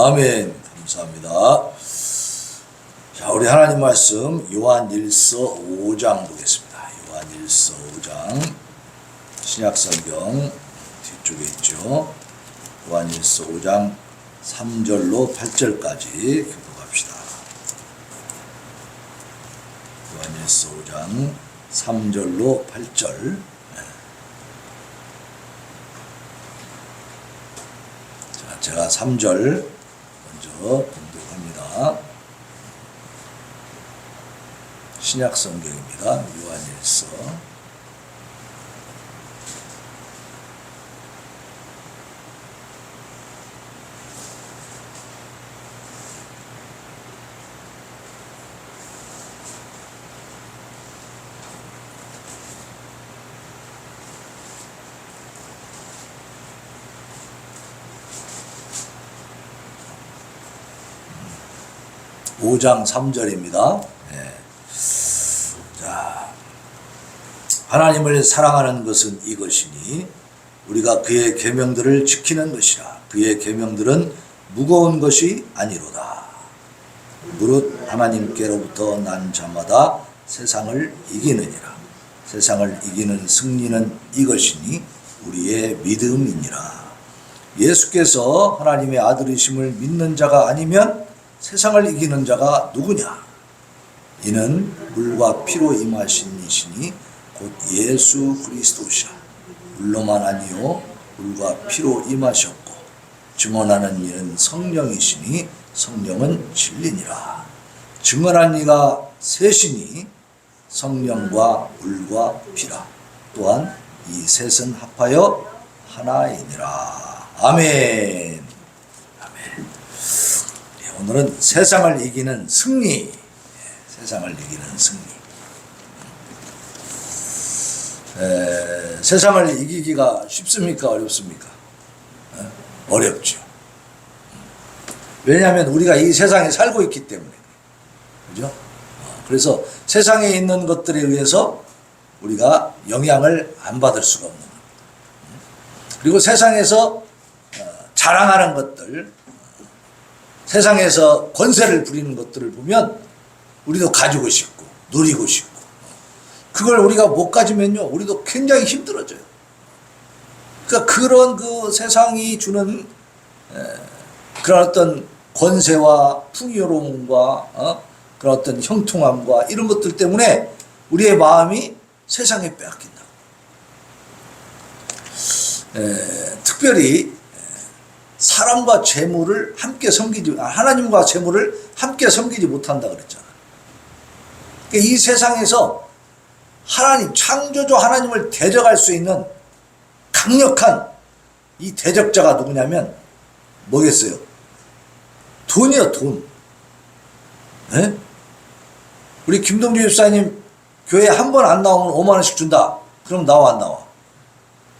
아멘. 감사합니다. 자, 우리 하나님 말씀 요한일서 5장 보겠습니다. 요한일서 5장 신약성경 뒤쪽에 있죠. 요한일서 5장 3절로 8절까지 교독합시다. 요한일서 5장 3절로 8절. 자, 제가 3절 먼저 공독합니다. 신약성경입니다. 요한일서 5장 3절입니다. 자, 하나님을 사랑하는 것은 이것이니 우리가 그의 계명들을 지키는 것이라. 그의 계명들은 무거운 것이 아니로다. 무릇 하나님께로부터 난 자마다 세상을 이기느니라. 세상을 이기는 승리는 이것이니 우리의 믿음이니라. 예수께서 하나님의 아들이심을 믿는 자가 아니면 세상을 이기는 자가 누구냐? 이는 물과 피로 임하신 이시니 곧 예수 그리스도시라. 물로만 아니요 물과 피로 임하셨고 증언하는 이는 성령이시니 성령은 진리니라. 증언한 이가 셋이니 성령과 물과 피라. 또한 이 셋은 합하여 하나이니라. 아멘. 아멘. 오늘은 세상을 이기는 승리. 세상을 이기는 승리. 세상을 이기기가 쉽습니까? 어렵습니까? 어렵죠. 왜냐하면 우리가 이 세상에 살고 있기 때문에. 그죠? 그래서 세상에 있는 것들에 의해서 우리가 영향을 안 받을 수가 없는 겁니다. 그리고 세상에서 자랑하는 것들, 세상에서 권세를 부리는 것들을 보면 우리도 가지고 싶고 누리고 싶고, 그걸 우리가 못 가지면요 우리도 굉장히 힘들어져요. 그러니까 그런 그 세상이 주는 그런 어떤 권세와 풍요로움과 그런 어떤 형통함과 이런 것들 때문에 우리의 마음이 세상에 빼앗긴다. 특별히 사람과 재물을 함께 섬기지, 하나님과 재물을 함께 섬기지 못한다 그랬잖아. 그러니까 이 세상에서 하나님, 창조주 하나님을 대적할 수 있는 강력한 이 대적자가 누구냐면 뭐겠어요? 돈이요, 돈. 네? 우리 김동주 집사님 교회 한 번 안 나오면 5만 원씩 준다. 그럼 나와 안 나와?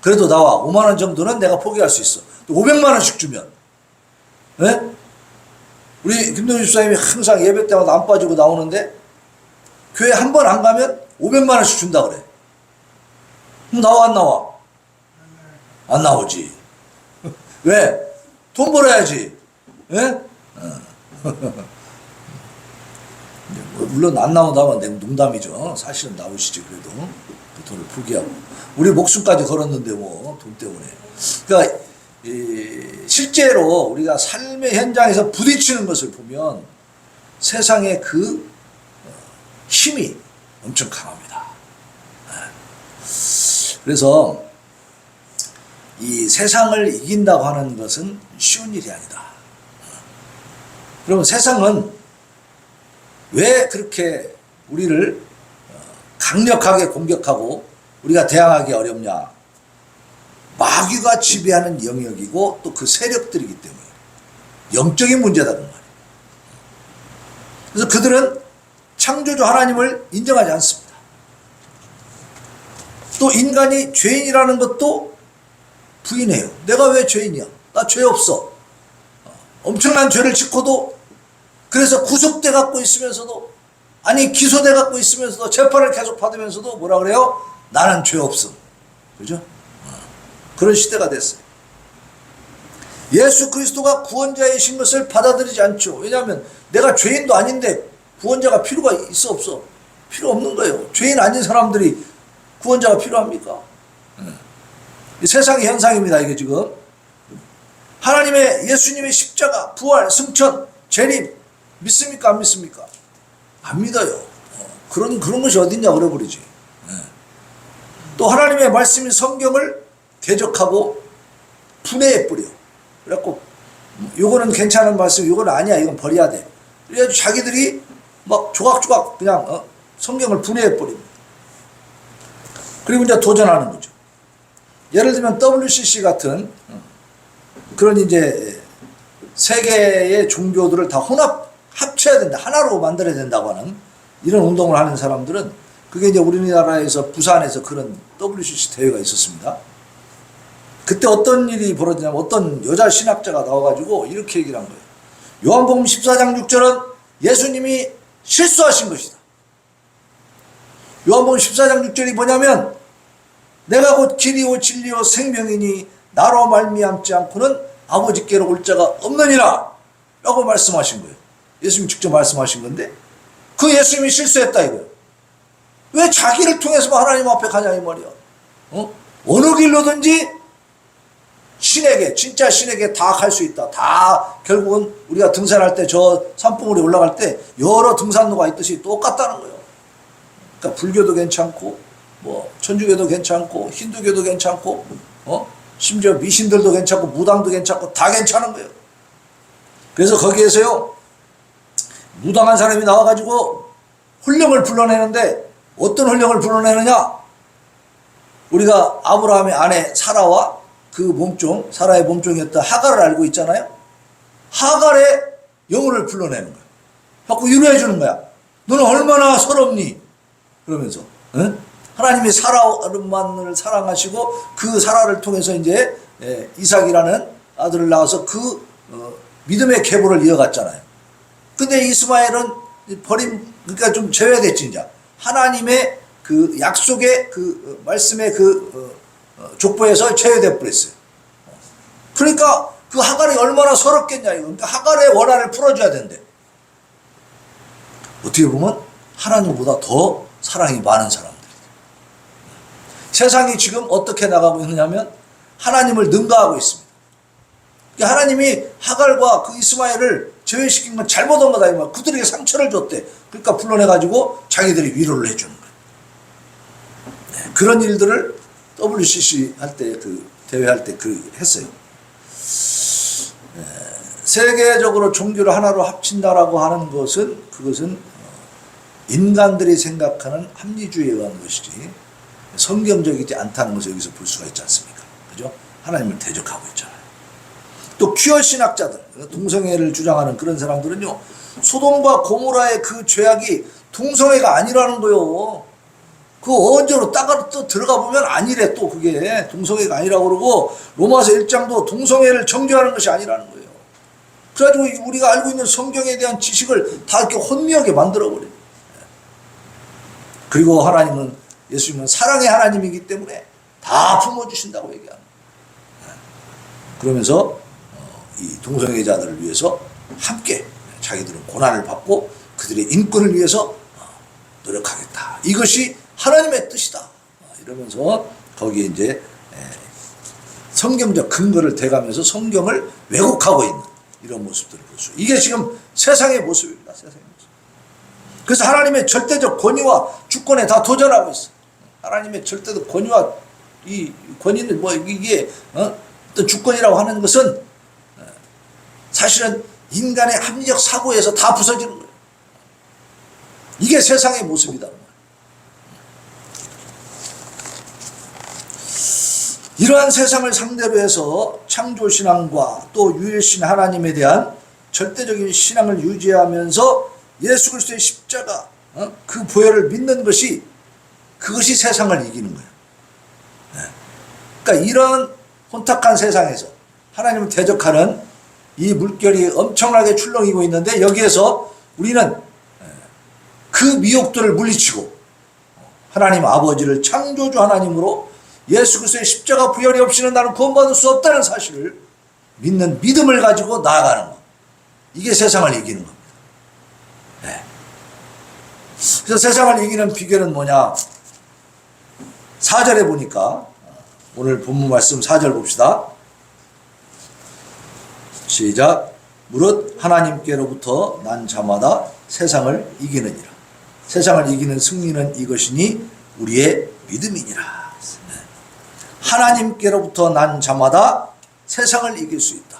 그래도 나와. 5만 원 정도는 내가 포기할 수 있어. 500만 원씩 주면. 네? 우리 김동주 집사님이 항상 예배 때마다 안 빠지고 나오는데 교회 한 번 안 가면 500만 원씩 준다 그래. 그럼 나와 안 나와? 안 나오지. 왜? 돈 벌어야지. 예? 물론 안 나온다면 농담이죠. 사실은 나오시지. 그래도 그 돈을 포기하고 우리 목숨까지 걸었는데 뭐 돈 때문에. 그러니까 실제로 우리가 삶의 현장에서 부딪히는 것을 보면 세상의 그 힘이 엄청 강합니다. 그래서 이 세상을 이긴다고 하는 것은 쉬운 일이 아니다. 그러면 세상은 왜 그렇게 우리를 강력하게 공격하고 우리가 대항하기 어렵냐? 마귀가 지배하는 영역이고 또 그 세력들이기 때문에 영적인 문제다 그 말이에요. 그래서 그들은 창조주 하나님을 인정하지 않습니다. 또 인간이 죄인이라는 것도 부인해요. 내가 왜 죄인이야? 나 죄 없어. 엄청난 죄를 짓고도, 그래서 구속돼 갖고 있으면서도, 아니 기소돼 갖고 있으면서도, 재판을 계속 받으면서도 뭐라 그래요? 나는 죄 없음. 그죠? 그런 시대가 됐어요. 예수 그리스도가 구원자이신 것을 받아들이지 않죠. 왜냐하면 내가 죄인도 아닌데 구원자가 필요가 있어 없어? 필요 없는 거예요. 죄인 아닌 사람들이 구원자가 필요합니까? 세상의 현상입니다. 이게 지금 하나님의 예수님의 십자가, 부활, 승천, 재림 믿습니까? 안 믿습니까? 안 믿어요. 그런 것이 어딨냐 그래버리지. 또 하나님의 말씀인 성경을 대적하고 분해해버려. 그래갖고 요거는 괜찮은 말씀, 요거는 아니야, 이건 버려야 돼. 그래가지고 자기들이 막 조각조각 그냥 성경을 분해해버립니다. 그리고 이제 도전하는 거죠. 예를 들면 WCC 같은 그런 이제 세계의 종교들을 다 합쳐야 된다, 하나로 만들어야 된다고 하는 이런 운동을 하는 사람들은, 그게 이제 우리나라에서 부산에서 그런 WCC 대회가 있었습니다. 그때 어떤 일이 벌어지냐면 어떤 여자 신학자가 나와가지고 이렇게 얘기를 한 거예요. 요한복음 14장 6절은 예수님이 실수하신 것이다. 요한복음 14장 6절이 뭐냐면 내가 곧 길이요 진리요 생명이니 나로 말미암지 않고는 아버지께로 올 자가 없느니라 라고 말씀하신 거예요. 예수님이 직접 말씀하신 건데 그 예수님이 실수했다 이거예요. 왜 자기를 통해서만 하나님 앞에 가냐 이 말이야. 어느 길로든지 신에게, 진짜 신에게 다 갈 수 있다. 다 결국은 우리가 등산할 때 저 산봉우리 올라갈 때 여러 등산로가 있듯이 똑같다는 거예요. 그러니까 불교도 괜찮고 뭐 천주교도 괜찮고 힌두교도 괜찮고 심지어 미신들도 괜찮고 무당도 괜찮고 다 괜찮은 거예요. 그래서 거기에서요 무당한 사람이 나와가지고 혼령을 불러내는데 어떤 혼령을 불러내느냐, 우리가 아브라함의 아내 사라와 그 몸종, 사라의 몸종이었던 하갈을 알고 있잖아요. 하갈의 영혼을 불러내는 거야. 자꾸 위로해 주는 거야. 너는 얼마나 서럽니? 그러면서 하나님이 사라만을 사랑하시고 그 사라를 통해서 이제 이삭이라는 아들을 낳아서 그 믿음의 계보를 이어갔잖아요. 근데 이스마엘은 그러니까 좀 제외됐지 이제. 하나님의 그 약속의 그 말씀의 그 족보에서 제외돼 버렸어요. 그러니까 그 하갈이 얼마나 서럽겠냐 이거. 그러니까 하갈의 원한을 풀어줘야 된대. 어떻게 보면 하나님보다 더 사랑이 많은 사람들. 세상이 지금 어떻게 나가고 있느냐면 하나님을 능가하고 있습니다. 그러니까 하나님이 하갈과 그 이스마엘을 제외시킨 건 잘못한 거다 이 말. 그들에게 상처를 줬대. 그러니까 불러내가지고 자기들이 위로를 해주는 거예요. 네, 그런 일들을 WCC 할 때 그 대회 할 때 그 했어요. 세계적으로 종교를 하나로 합친다라고 하는 것은 그것은 인간들이 생각하는 합리주의에 의한 것이지 성경적이지 않다는 것을 여기서 볼 수가 있지 않습니까? 그죠? 하나님을 대적하고 있잖아요. 또 퀴어 신학자들, 동성애를 주장하는 그런 사람들은요, 소돔과 고모라의 그 죄악이 동성애가 아니라는 거요. 그 언제로 따가 또 들어가 보면 아니래. 또 그게 동성애가 아니라고 그러고 로마서 1장도 동성애를 정죄하는 것이 아니라는 거예요. 그래가지고 우리가 알고 있는 성경에 대한 지식을 다 이렇게 혼미하게 만들어버려요. 그리고 하나님은, 예수님은 사랑의 하나님이기 때문에 다 품어주신다고 얘기합니다. 그러면서 이 동성애자들을 위해서 함께 자기들은 고난을 받고 그들의 인권을 위해서 노력하겠다. 이것이 하나님의 뜻이다. 이러면서 거기에 이제 성경적 근거를 대가면서 성경을 왜곡하고 있는 이런 모습들을 볼 수. 이게 지금 세상의 모습입니다. 세상의 모습. 그래서 하나님의 절대적 권위와 주권에 다 도전하고 있어. 하나님의 절대적 권위와 이 권위는 뭐 이게 어떤 주권이라고 하는 것은 사실은 인간의 합리적 사고에서 다 부서지는 거예요. 이게 세상의 모습이다. 이러한 세상을 상대로 해서 창조신앙과 또 유일신 하나님에 대한 절대적인 신앙을 유지하면서 예수 그리스도의 십자가 그 보혈을 믿는 것이, 그것이 세상을 이기는 거예요. 그러니까 이런 혼탁한 세상에서 하나님을 대적하는 이 물결이 엄청나게 출렁이고 있는데, 여기에서 우리는 그 미혹들을 물리치고 하나님 아버지를 창조주 하나님으로 예수 그리스도의 십자가 부혈이 없이는 나는 구원받을 수 없다는 사실을 믿는 믿음을 가지고 나아가는 것. 이게 세상을 이기는 겁니다. 네. 그래서 세상을 이기는 비결은 뭐냐? 4절에 보니까, 오늘 본문 말씀 4절 봅시다. 시작. 무릇 하나님께로부터 난 자마다 세상을 이기느니라. 세상을 이기는 승리는 이것이니 우리의 믿음이니라. 하나님께로부터 난 자마다 세상을 이길 수 있다.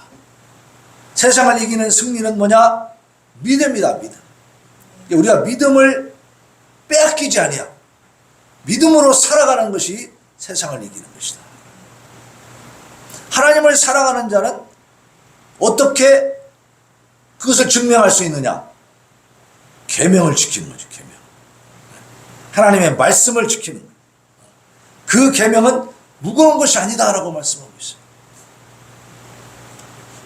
세상을 이기는 승리는 뭐냐? 믿음이다. 믿음. 우리가 믿음을 빼앗기지 아니하고 믿음으로 살아가는 것이 세상을 이기는 것이다. 하나님을 사랑하는 자는 어떻게 그것을 증명할 수 있느냐? 계명을 지키는 거죠. 계명. 하나님의 말씀을 지키는 거예요. 그 계명은 무거운 것이 아니다라고 말씀하고 있어요.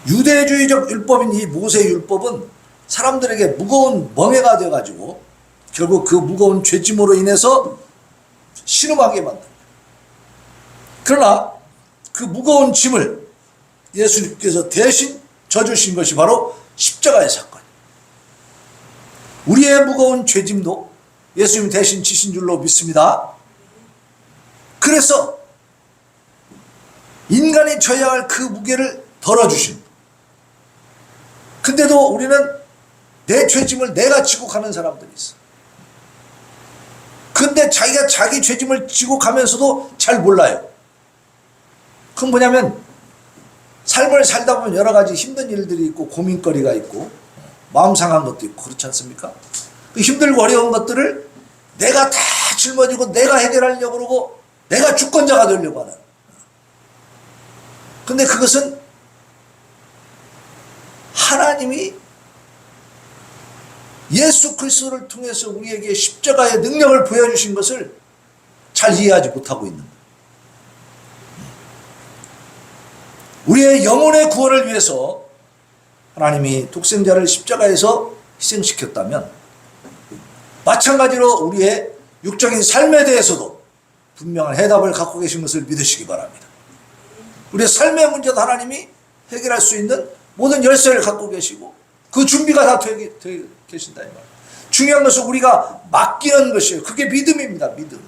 유대주의적 율법인 이 모세 율법은 사람들에게 무거운 멍에가 되어가지고 결국 그 무거운 죄짐으로 인해서 신음하게 만듭니다. 그러나 그 무거운 짐을 예수님께서 대신 져주신 것이 바로 십자가의 사건이에요. 우리의 무거운 죄짐도 예수님 대신 지신 줄로 믿습니다. 그래서 인간이 져야 할 그 무게를 덜어주신. 근데도 우리는 내 죄짐을 내가 지고 가는 사람들이 있어. 근데 자기가 자기 죄짐을 지고 가면서도 잘 몰라요. 그건 뭐냐면 삶을 살다 보면 여러 가지 힘든 일들이 있고 고민거리가 있고 마음 상한 것도 있고 그렇지 않습니까? 그 힘들고 어려운 것들을 내가 다 짊어지고 내가 해결하려고 그러고 내가 주권자가 되려고 하는. 근데 그것은 하나님이 예수 그리스도를 통해서 우리에게 십자가의 능력을 보여주신 것을 잘 이해하지 못하고 있는 거예요. 우리의 영혼의 구원을 위해서 하나님이 독생자를 십자가에서 희생시켰다면 마찬가지로 우리의 육적인 삶에 대해서도 분명한 해답을 갖고 계신 것을 믿으시기 바랍니다. 우리의 삶의 문제도 하나님이 해결할 수 있는 모든 열쇠를 갖고 계시고 그 준비가 다 되어 계신다 이 말이에요. 중요한 것은 우리가 맡기는 것이에요. 그게 믿음입니다. 믿음.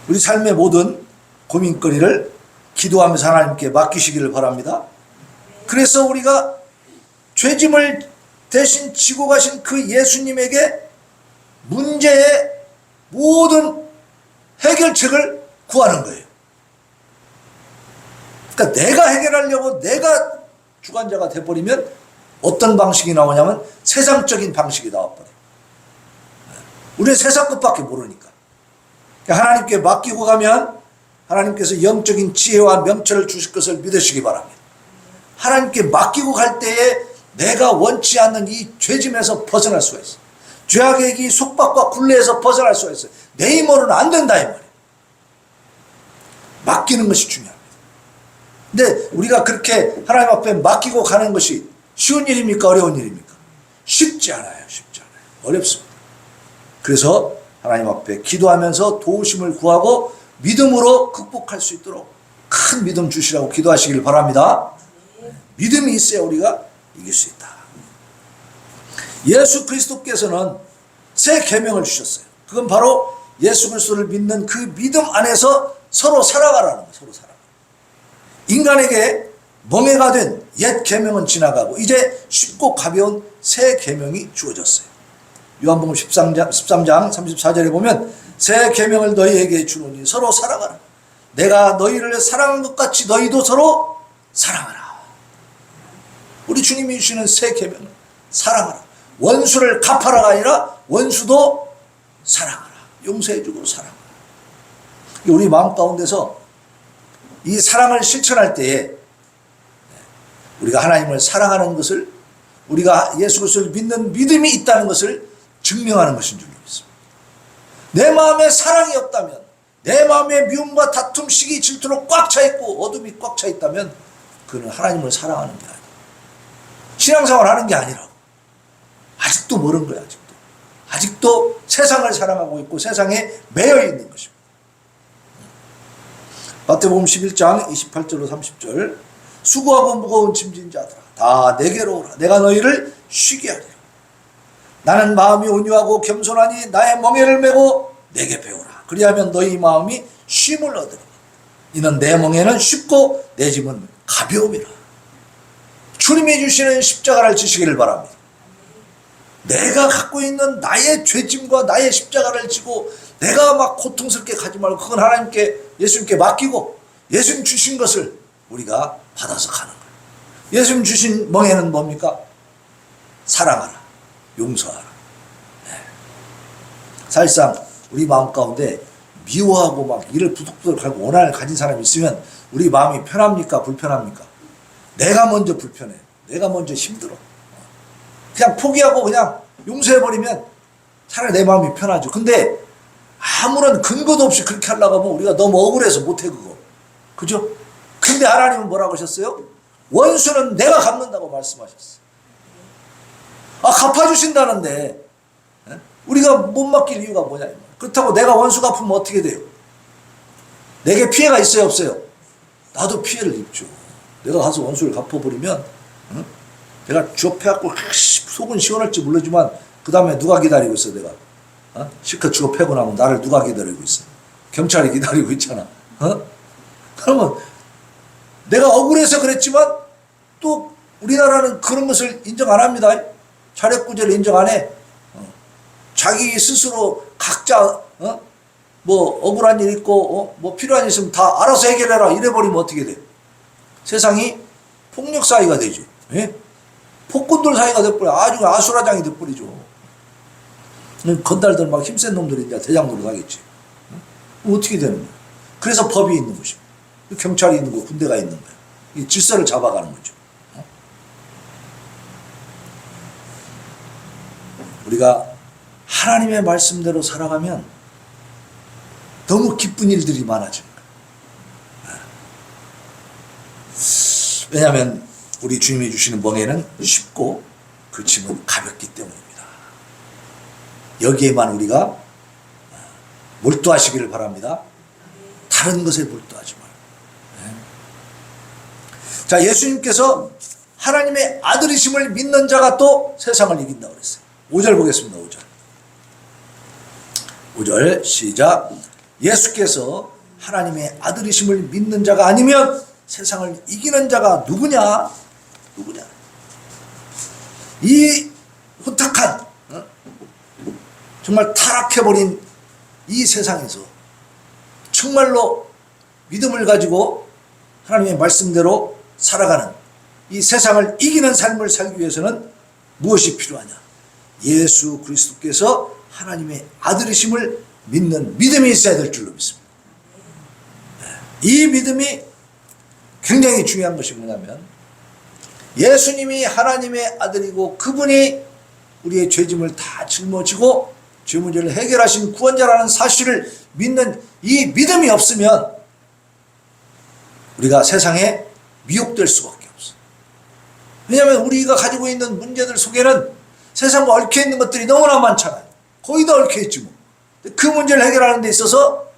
우리 삶의 모든 고민거리를 기도하면서 하나님께 맡기시기를 바랍니다. 그래서 우리가 죄짐을 대신 지고 가신 그 예수님에게 문제의 모든 해결책을 구하는 거예요. 그러니까 내가 해결하려고 내가 주관자가 돼버리면 어떤 방식이 나오냐면 세상적인 방식이 나와버려요. 우리는 세상 것밖에 모르니까. 그러니까 하나님께 맡기고 가면 하나님께서 영적인 지혜와 명철을 주실 것을 믿으시기 바랍니다. 하나님께 맡기고 갈 때에 내가 원치 않는 이 죄짐에서 벗어날 수가 있어요. 죄악의 이 속박과 굴레에서 벗어날 수가 있어요. 내 힘으로는 안 된다 이 말이에요. 맡기는 것이 중요합니다. 근데 우리가 그렇게 하나님 앞에 맡기고 가는 것이 쉬운 일입니까? 어려운 일입니까? 쉽지 않아요. 쉽지 않아요. 어렵습니다. 그래서 하나님 앞에 기도하면서 도우심을 구하고 믿음으로 극복할 수 있도록 큰 믿음 주시라고 기도하시길 바랍니다. 믿음이 있어야 우리가 이길 수 있다. 예수 그리스도께서는 새 계명을 주셨어요. 그건 바로 예수 그리스도를 믿는 그 믿음 안에서 서로 살아가라는 거예요. 서로 살아가. 인간에게 멍해가 된 옛 계명은 지나가고 이제 쉽고 가벼운 새 계명이 주어졌어요. 요한복음 13장 34절에 보면 새 계명을 너희에게 주노니 서로 사랑하라. 내가 너희를 사랑한 것 같이 너희도 서로 사랑하라. 우리 주님이 주시는 새 계명은 사랑하라. 원수를 갚아라가 아니라 원수도 사랑하라. 용서해주고 사랑하라. 우리 마음 가운데서 이 사랑을 실천할 때에 우리가 하나님을 사랑하는 것을 우리가 예수 그리스도를 믿는 믿음이 있다는 것을 증명하는 것인 줄 믿습니다. 내 마음에 사랑이 없다면 내 마음에 미움과 다툼, 시기, 질투로 꽉 차 있고 어둠이 꽉 차 있다면 그는 하나님을 사랑하는 게 아니에요. 신앙생활 하는 게 아니라고. 아직도 모르는 거야. 아직도 세상을 사랑하고 있고 세상에 매여 있는 것입니다. 마태복음 11장 28절로 30절. 수고하고 무거운 짐진 자들아 다 내게로 오라. 내가 너희를 쉬게 하리라. 나는 마음이 온유하고 겸손하니 나의 멍에를 메고 내게 배우라. 그리하면 너희 마음이 쉼을 얻으리라. 이는 내 멍에는 쉽고 내 짐은 가벼움이라. 주님이 주시는 십자가를 지시기를 바랍니다. 내가 갖고 있는 나의 죄짐과 나의 십자가를 지고 내가 막 고통스럽게 가지 말고 그건 하나님께 예수님께 맡기고 예수님 주신 것을 우리가 받아서 가는 거예요. 예수님 주신 멍에는 뭡니까? 사랑하라, 용서하라. 네. 사실상 우리 마음 가운데 미워하고 막 이를 부득부득 가고 원한을 가진 사람이 있으면 우리 마음이 편합니까? 불편합니까? 내가 먼저 불편해. 내가 먼저 힘들어. 그냥 포기하고 그냥 용서해버리면 차라리 내 마음이 편하죠. 근데 아무런 근거도 없이 그렇게 하려고 하면 우리가 너무 억울해서 못해 그거. 그죠? 근데 하나님은 뭐라고 하셨어요? 원수는 내가 갚는다고 말씀하셨어요. 아, 갚아주신다는데 우리가 못 맡길 이유가 뭐냐. 그렇다고 내가 원수 갚으면 어떻게 돼요? 내게 피해가 있어요 없어요? 나도 피해를 입죠. 내가 가서 원수를 갚아버리면 내가 주업해갖고 속은 시원할지 모르지만 그 다음에 누가 기다리고 있어 내가? 실컷 주업해고 나면 나를 누가 기다리고 있어? 경찰이 기다리고 있잖아. 그러면 내가 억울해서 그랬지만 또 우리나라는 그런 것을 인정 안 합니다. 자력구제를 인정 안 해. 자기 스스로 각자 뭐 억울한 일 있고 뭐 필요한 일 있으면 다 알아서 해결해라 이래버리면 어떻게 돼? 세상이 폭력 사회가 되죠. 예? 폭군들 사이가 돼버려. 아주 아수라장이 돼버리죠. 건달들 막 힘센 놈들이 이제 대장으로 가겠지. 어떻게 되는 거야? 그래서 법이 있는 것이고 경찰이 있는 거, 군대가 있는 거야. 이 질서를 잡아가는 거죠. 우리가 하나님의 말씀대로 살아가면 너무 기쁜 일들이 많아집니다. 왜냐하면 우리 주님이 주시는 멍에는 쉽고 그 짐은 가볍기 때문입니다. 여기에만 우리가 몰두하시기를 바랍니다. 다른 것에 몰두하지 말고. 자, 예수님께서 하나님의 아들이심을 믿는 자가 또 세상을 이긴다고 그랬어요. 5절 보겠습니다. 5절 시작. 예수께서 하나님의 아들이심을 믿는 자가 아니면 세상을 이기는 자가 누구냐? 누구냐? 이 혼탁한 정말 타락해버린 이 세상에서 정말로 믿음을 가지고 하나님의 말씀대로 살아가는 이 세상을 이기는 삶을 살기 위해서는 무엇이 필요하냐? 예수 그리스도께서 하나님의 아들이심을 믿는 믿음이 있어야 될 줄로 믿습니다. 이 믿음이 굉장히 중요한 것이 뭐냐면 예수님이 하나님의 아들이고 그분이 우리의 죄짐을 다 짊어지고 죄 문제를 해결하신 구원자라는 사실을 믿는 이 믿음이 없으면 우리가 세상에 미혹될 수밖에 없어. 왜냐하면 우리가 가지고 있는 문제들 속에는 세상과 얽혀있는 것들이 너무나 많잖아요. 거의 다 얽혀있지 뭐. 그 문제를 해결하는 데 있어서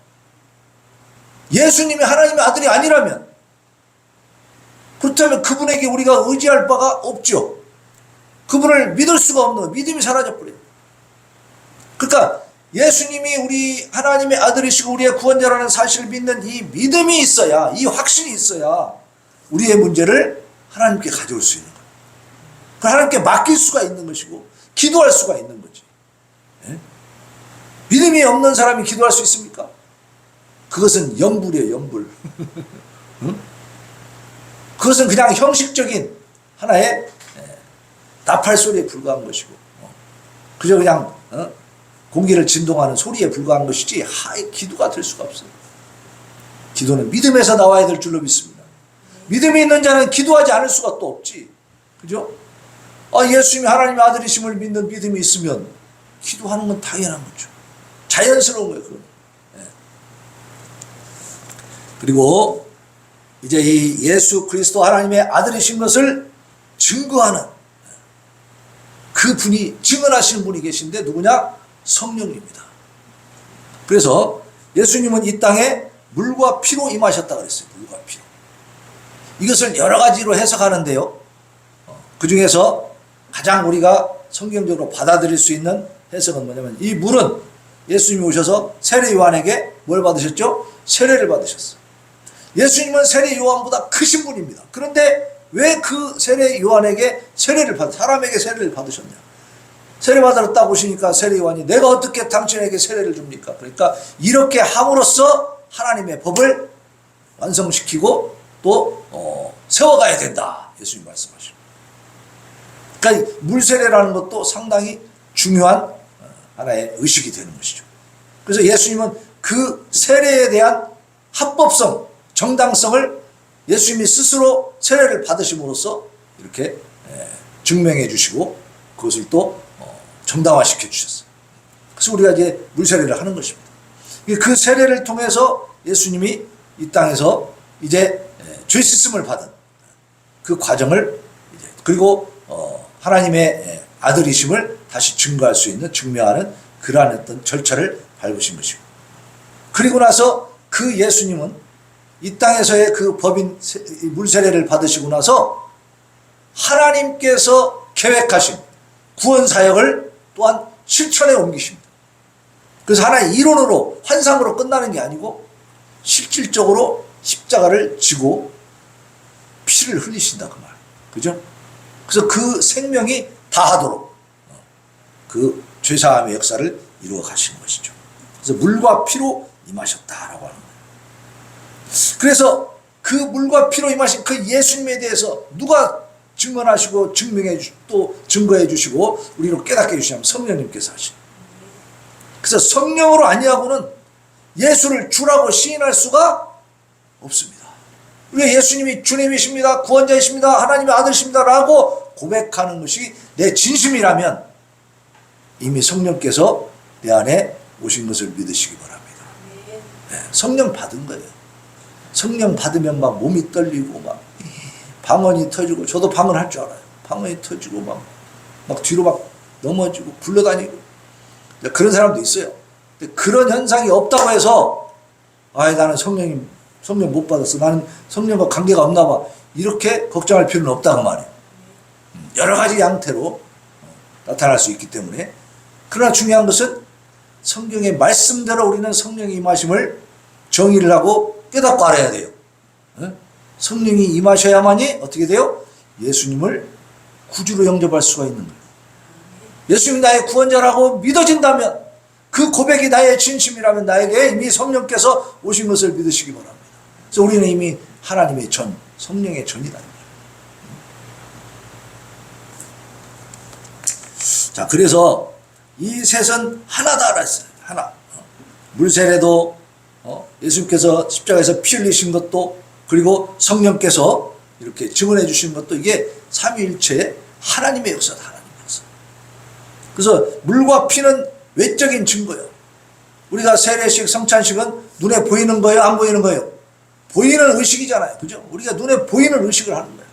예수님이 하나님의 아들이 아니라면 그렇다면 그분에게 우리가 의지할 바가 없죠. 그분을 믿을 수가 없는 믿음이 사라져버려요. 그러니까 예수님이 우리 하나님의 아들이시고 우리의 구원자라는 사실을 믿는 이 믿음이 있어야, 이 확신이 있어야 우리의 문제를 하나님께 가져올 수 있는 거예요. 하나님께 맡길 수가 있는 것이고 기도할 수가 있는 거지. 네? 믿음이 없는 사람이 기도할 수 있습니까? 그것은 영불이에요. 영불. 응? 그것은 그냥 형식적인 하나의 나팔 소리에 불과한 것이고 그저 그냥 공기를 진동하는 소리에 불과한 것이지 기도가 될 수가 없어요. 기도는 믿음에서 나와야 될 줄로 믿습니다. 믿음이 있는 자는 기도하지 않을 수가 또 없지. 그죠? 예수님이 하나님의 아들이심을 믿는 믿음이 있으면 기도하는 건 당연한 거죠. 자연스러운 거예요. 그건. 그리고 이제 이 예수 그리스도 하나님의 아들이신 것을 증거하는 그 분이 증언하시는 분이 계신데 누구냐? 성령입니다. 그래서 예수님은 이 땅에 물과 피로 임하셨다 그랬어요. 물과 피로. 이것을 여러 가지로 해석하는데요. 그 중에서 가장 우리가 성경적으로 받아들일 수 있는 해석은 뭐냐면, 이 물은 예수님이 오셔서 세례 요한에게 뭘 받으셨죠? 세례를 받으셨어요. 예수님은 세례 요한보다 크신 분입니다. 그런데 왜 그 세례 요한에게 사람에게 세례를 받으셨냐? 세례 받았다고 보시니까 세례 요한이 내가 어떻게 당신에게 세례를 줍니까? 그러니까 이렇게 함으로써 하나님의 법을 완성시키고 또 세워가야 된다. 예수님 말씀하십니다. 그러니까 물세례라는 것도 상당히 중요한 하나의 의식이 되는 것이죠. 그래서 예수님은 그 세례에 대한 합법성, 정당성을 예수님이 스스로 세례를 받으심으로써 이렇게 증명해 주시고 그것을 또 정당화시켜 주셨어요. 그래서 우리가 이제 물세례를 하는 것입니다. 그 세례를 통해서 예수님이 이 땅에서 이제 죄 씻음을 받은 그 과정을 그리고 하나님의 아들이심을 다시 증거할 수 있는, 증명하는 그러한 어떤 절차를 밟으신 것이고, 그리고 나서 그 예수님은 이 땅에서의 그 법인 물세례를 받으시고 나서 하나님께서 계획하신 구원 사역을 또한 실천에 옮기십니다. 그래서 하나의 이론으로, 환상으로 끝나는 게 아니고 실질적으로 십자가를 지고 피를 흘리신다, 그 말. 그죠? 그래서 그 생명이 다하도록 그 죄사함의 역사를 이루어 가시는 것이죠. 그래서 물과 피로 임하셨다라고 하는 거예요. 그래서 그 물과 피로 임하신 그 예수님에 대해서 누가 증언하시고 또 증거해 주시고 우리로 깨닫게 해주시냐면 성령님께서 하시는. 그래서 성령으로 아니하고는 예수를 주라고 시인할 수가 없습니다. 왜 예수님이 주님이십니다, 구원자이십니다, 하나님의 아들이십니다 라고 고백하는 것이 내 진심이라면 이미 성령께서 내 안에 오신 것을 믿으시기 바랍니다. 네, 성령 받은 거예요. 성령 받으면 막 몸이 떨리고 막 방언이 터지고, 저도 방언할 줄 알아요. 방언이 터지고 막 뒤로 막 넘어지고 굴러다니고 그런 사람도 있어요. 근데 그런 현상이 없다고 해서 나는 성령 못 받았어, 나는 성령과 관계가 없나 봐, 이렇게 걱정할 필요는 없다고 말이에요. 여러 가지 양태로 나타날 수 있기 때문에. 그러나 중요한 것은 성경의 말씀대로 우리는 성령의 임하심을 정의를 하고 깨닫고 알아야 돼요. 성령이 임하셔야만이 어떻게 돼요? 예수님을 구주로 영접할 수가 있는 거예요. 예수님이 나의 구원자라고 믿어진다면, 그 고백이 나의 진심이라면 나에게 이미 성령께서 오신 것을 믿으시기 바랍니다. 그래서 우리는 이미 하나님의 전, 성령의 전이다. 자, 그래서 이 셋은 하나다 했어요. 하나. 물세례도 예수님께서 십자가에서 피 흘리신 것도, 그리고 성령께서 이렇게 증언해 주신 것도, 이게 삼위일체의 하나님의 역사다. 하나님의 역사. 그래서 물과 피는 외적인 증거예요. 우리가 세례식, 성찬식은 눈에 보이는 거예요, 안 보이는 거예요? 보이는 의식이잖아요. 그죠? 우리가 눈에 보이는 의식을 하는 거예요.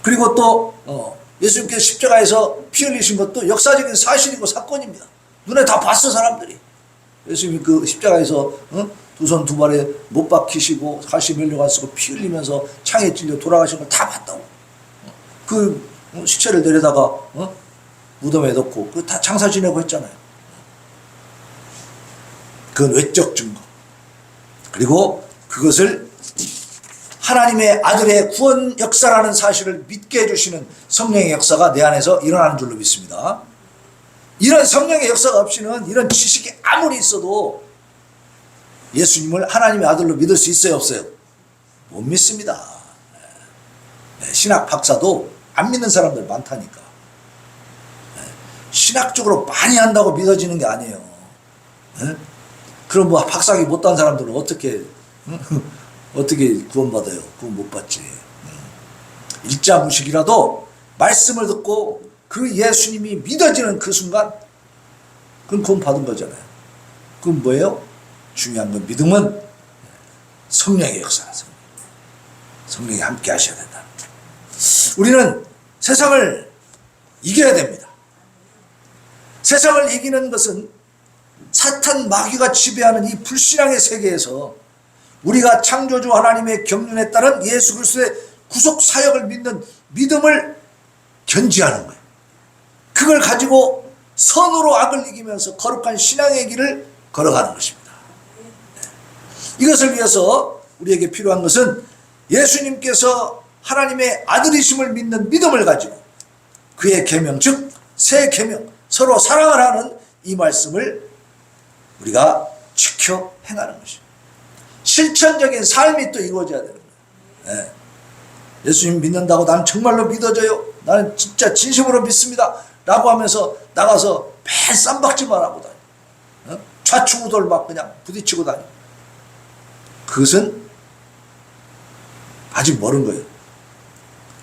그리고 또 예수님께서 십자가에서 피 흘리신 것도 역사적인 사실이고 사건입니다. 눈에 다 봤어, 사람들이. 예수님이 그 십자가에서 두 손 두 발에 못 박히시고 가시 면류관 쓰고 피 흘리면서 창에 찔려 돌아가신 걸 다 봤다고. 그 시체를 내려다가 무덤에 넣고 그 다 장사 지내고 했잖아요. 그건 외적 증거. 그리고 그것을 하나님의 아들의 구원 역사라는 사실을 믿게 해주시는 성령의 역사가 내 안에서 일어나는 줄로 믿습니다. 이런 성령의 역사가 없이는 이런 지식이 아무리 있어도 예수님을 하나님의 아들로 믿을 수 있어요, 없어요? 못 믿습니다. 신학 박사도 안 믿는 사람들 많다니까. 신학적으로 많이 한다고 믿어지는 게 아니에요. 그럼 뭐 박사학위 못한 사람들은 어떻게 구원받아요? 구원 못 받지. 일자무식이라도 말씀을 듣고 그 예수님이 믿어지는 그 순간, 그건 구원 받은 거잖아요. 그건 뭐예요? 중요한 건 믿음은 성령의 역사라. 성령이 함께 하셔야 된다. 우리는 세상을 이겨야 됩니다. 세상을 이기는 것은 사탄 마귀가 지배하는 이 불신앙의 세계에서 우리가 창조주 하나님의 경륜에 따른 예수 그리스도의 구속 사역을 믿는 믿음을 견지하는 거예요. 그걸 가지고 선으로 악을 이기면서 거룩한 신앙의 길을 걸어가는 것입니다. 이것을 위해서 우리에게 필요한 것은 예수님께서 하나님의 아들이심을 믿는 믿음을 가지고 그의 계명, 즉 새 계명, 서로 사랑을 하는 이 말씀을 우리가 지켜 행하는 것입니다. 실천적인 삶이 또 이루어져야 되는 거예요. 예수님 믿는다고 나는 정말로 믿어져요, 나는 진짜 진심으로 믿습니다 라고 하면서 나가서 매 쌈박질만 하고 다녀, 좌충우돌 막 그냥 부딪히고 다녀. 그것은 아직 멀은 거예요.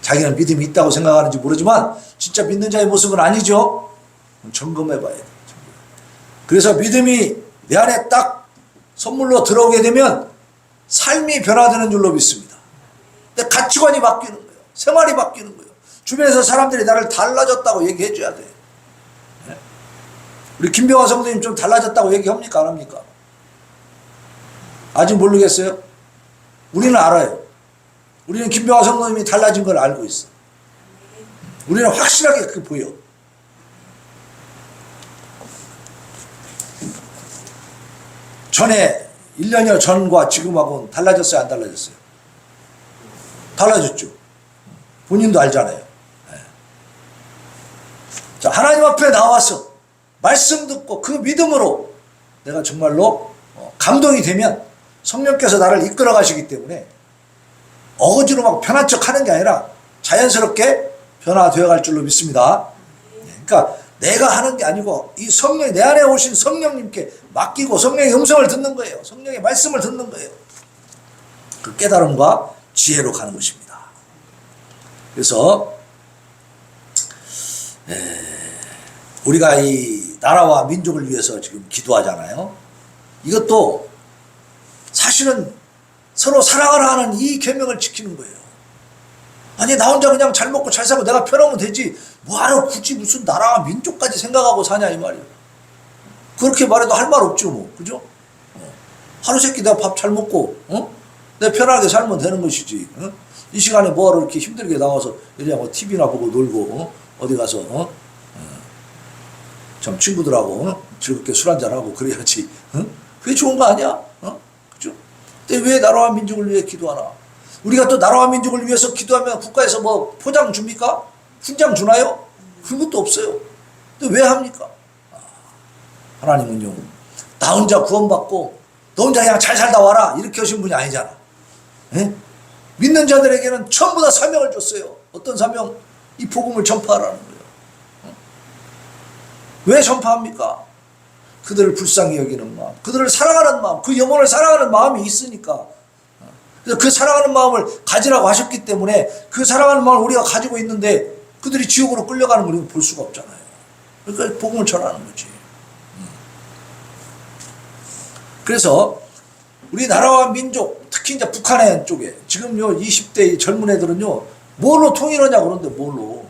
자기는 믿음이 있다고 생각하는지 모르지만 진짜 믿는 자의 모습은 아니죠. 점검해 봐야 돼요. 그래서 믿음이 내 안에 딱 선물로 들어오게 되면 삶이 변화되는 줄로 믿습니다. 근데 가치관이 바뀌는 거예요. 생활이 바뀌는 거예요. 주변에서 사람들이 나를 달라졌다고 얘기해 줘야 돼요. 우리 김병화 성도님 좀 달라졌다고 얘기합니까? 안 합니까? 아직 모르겠어요? 우리는 알아요. 우리는 김병화 성도님이 달라진 걸 알고 있어. 우리는 확실하게 그게 보여. 전에 1년여 전과 지금하고는 달라졌어요, 안 달라졌어요? 달라졌죠. 본인도 알잖아요. 자, 하나님 앞에 나와서 말씀 듣고 그 믿음으로 내가 정말로 감동이 되면 성령께서 나를 이끌어 가시기 때문에 어거지로 막 편한 척 하는 게 아니라 자연스럽게 변화되어 갈 줄로 믿습니다. 그러니까 내가 하는 게 아니고 이 성령, 내 안에 오신 성령님께 맡기고 성령의 음성을 듣는 거예요. 성령의 말씀을 듣는 거예요. 그 깨달음과 지혜로 가는 것입니다. 그래서 우리가 이 나라와 민족을 위해서 지금 기도하잖아요. 이것도 사실은 서로 사랑을 하는 이 계명을 지키는 거예요. 아니, 나 혼자 그냥 잘 먹고 잘 살고 내가 편하면 되지 뭐하러 굳이 무슨 나라와 민족까지 생각하고 사냐 이 말이에요. 그렇게 말해도 할 말 없죠 뭐. 그죠? 하루 세끼 내가 밥 잘 먹고 내가 편하게 살면 되는 것이지. 이 시간에 뭐하러 이렇게 힘들게 나와서 이러냐고 TV나 보고 놀고 어디 가서 참 친구들하고 즐겁게 술 한잔하고 그래야지. 그게 좋은 거 아니야? 그죠? 근데 왜 나라와 민족을 위해 기도하나? 우리가 또 나라와 민족을 위해서 기도하면 국가에서 뭐 포장 줍니까? 훈장 주나요? 그런 것도 없어요. 근데 왜 합니까? 하나님은요, 나 혼자 구원받고 너 혼자 그냥 잘 살다 와라 이렇게 하신 분이 아니잖아. 에? 믿는 자들에게는 전부 다 사명을 줬어요. 어떤 사명? 이 복음을 전파하라는 거예요. 왜 전파합니까? 그들을 불쌍히 여기는 마음, 그들을 사랑하는 마음, 그 영혼을 사랑하는 마음이 있으니까. 그래서 그 사랑하는 마음을 가지라고 하셨기 때문에 그 사랑하는 마음을 우리가 가지고 있는데 그들이 지옥으로 끌려가는 걸 우리가 볼 수가 없잖아요. 그러니까 복음을 전하는 거지. 그래서 우리 나라와 민족, 특히 이제 북한의 쪽에 지금 요 20대 젊은 애들은요, 뭘로 통일하냐 그러는데 뭘로?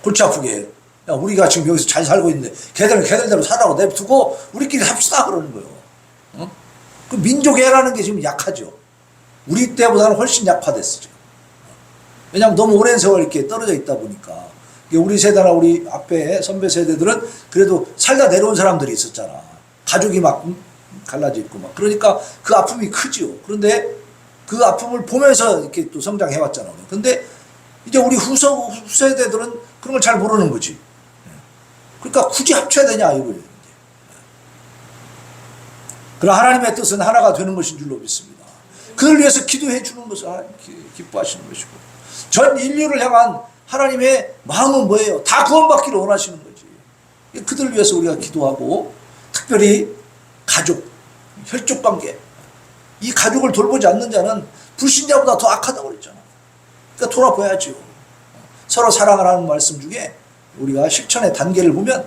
골치 아프게. 야, 우리가 지금 여기서 잘 살고 있는데 걔들대로 살라고 내두고 우리끼리 삽시다 그러는 거예요. 그 민족애라는 게 지금 약하죠. 우리 때보다는 훨씬 약화됐어 지금. 왜냐하면 너무 오랜 세월 이렇게 떨어져 있다 보니까. 우리 세대나 우리 앞에 선배 세대들은 그래도 살다 내려온 사람들이 있었잖아. 가족이 막 갈라져 있고 막. 그러니까 그 아픔이 크지요. 그런데 그 아픔을 보면서 이렇게 또 성장해 왔잖아. 근데 이제 우리 후세대들은 그런 걸 잘 모르는 거지. 그러니까 굳이 합쳐야 되냐 이거예요. 그러나 하나님의 뜻은 하나가 되는 것인 줄로 믿습니다. 그를 위해서 기도해 주는 것을 기뻐하시는 것이고, 전 인류를 향한 하나님의 마음은 뭐예요? 다 구원받기를 원하시는 거지. 그들을 위해서 우리가 기도하고, 특별히 가족, 혈족관계, 이 가족을 돌보지 않는 자는 불신자보다 더 악하다고 그랬잖아. 그러니까 돌아봐야죠. 서로 사랑을 하는 말씀 중에 우리가 실천의 단계를 보면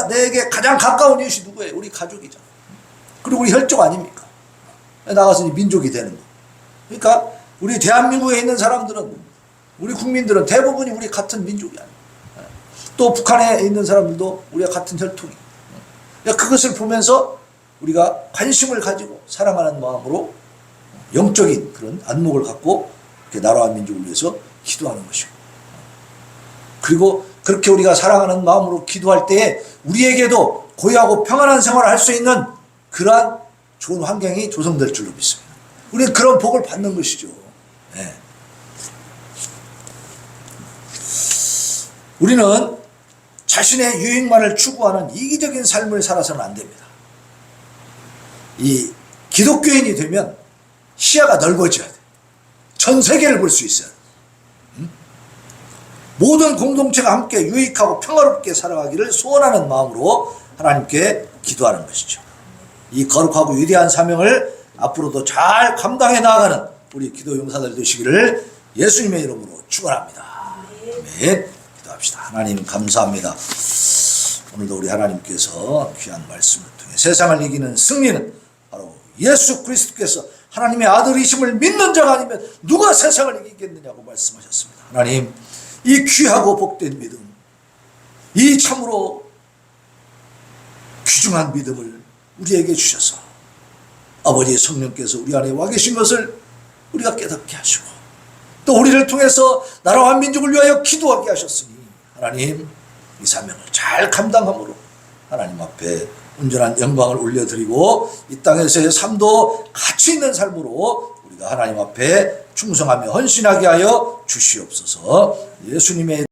내게 가장 가까운 이웃이 누구예요? 우리 가족이잖아. 그리고 우리 혈족 아닙니까? 나가서 민족이 되는 거. 그러니까 우리 대한민국에 있는 사람들은, 우리 국민들은 대부분이 우리 같은 민족이 아니에요. 또 북한에 있는 사람들도 우리가 같은 혈통이. 그것을 보면서 우리가 관심을 가지고 사랑하는 마음으로 영적인 그런 안목을 갖고 이렇게 나라와 민족을 위해서 기도하는 것이고, 그리고 그렇게 우리가 사랑하는 마음으로 기도할 때에 우리에게도 고요하고 평안한 생활을 할 수 있는 그러한 좋은 환경이 조성될 줄로 믿습니다. 우리는 그런 복을 받는 것이죠. 네. 우리는 자신의 유익만을 추구하는 이기적인 삶을 살아서는 안 됩니다. 이 기독교인이 되면 시야가 넓어져야 돼. 전 세계를 볼 수 있어야 돼. 모든 공동체가 함께 유익하고 평화롭게 살아가기를 소원하는 마음으로 하나님께 기도하는 것이죠. 이 거룩하고 위대한 사명을 앞으로도 잘 감당해 나아가는 우리 기도 용사들 되시기를 예수님의 이름으로 축원합니다. 아멘. 기도합시다. 하나님 감사합니다. 오늘도 우리 하나님께서 귀한 말씀을 통해 세상을 이기는 승리는 바로 예수 그리스도께서 하나님의 아들이심을 믿는 자가 아니면 누가 세상을 이기겠느냐고 말씀하셨습니다. 하나님, 이 귀하고 복된 믿음, 이 참으로 귀중한 믿음을 우리에게 주셔서 아버지의 성령께서 우리 안에 와 계신 것을 우리가 깨닫게 하시고, 또 우리를 통해서 나라와 민족을 위하여 기도하게 하셨으니 하나님, 이 사명을 잘 감당함으로 하나님 앞에 온전한 영광을 올려드리고 이 땅에서의 삶도 가치 있는 삶으로 우리가 하나님 앞에 충성하며 헌신하게 하여 주시옵소서. 예수님의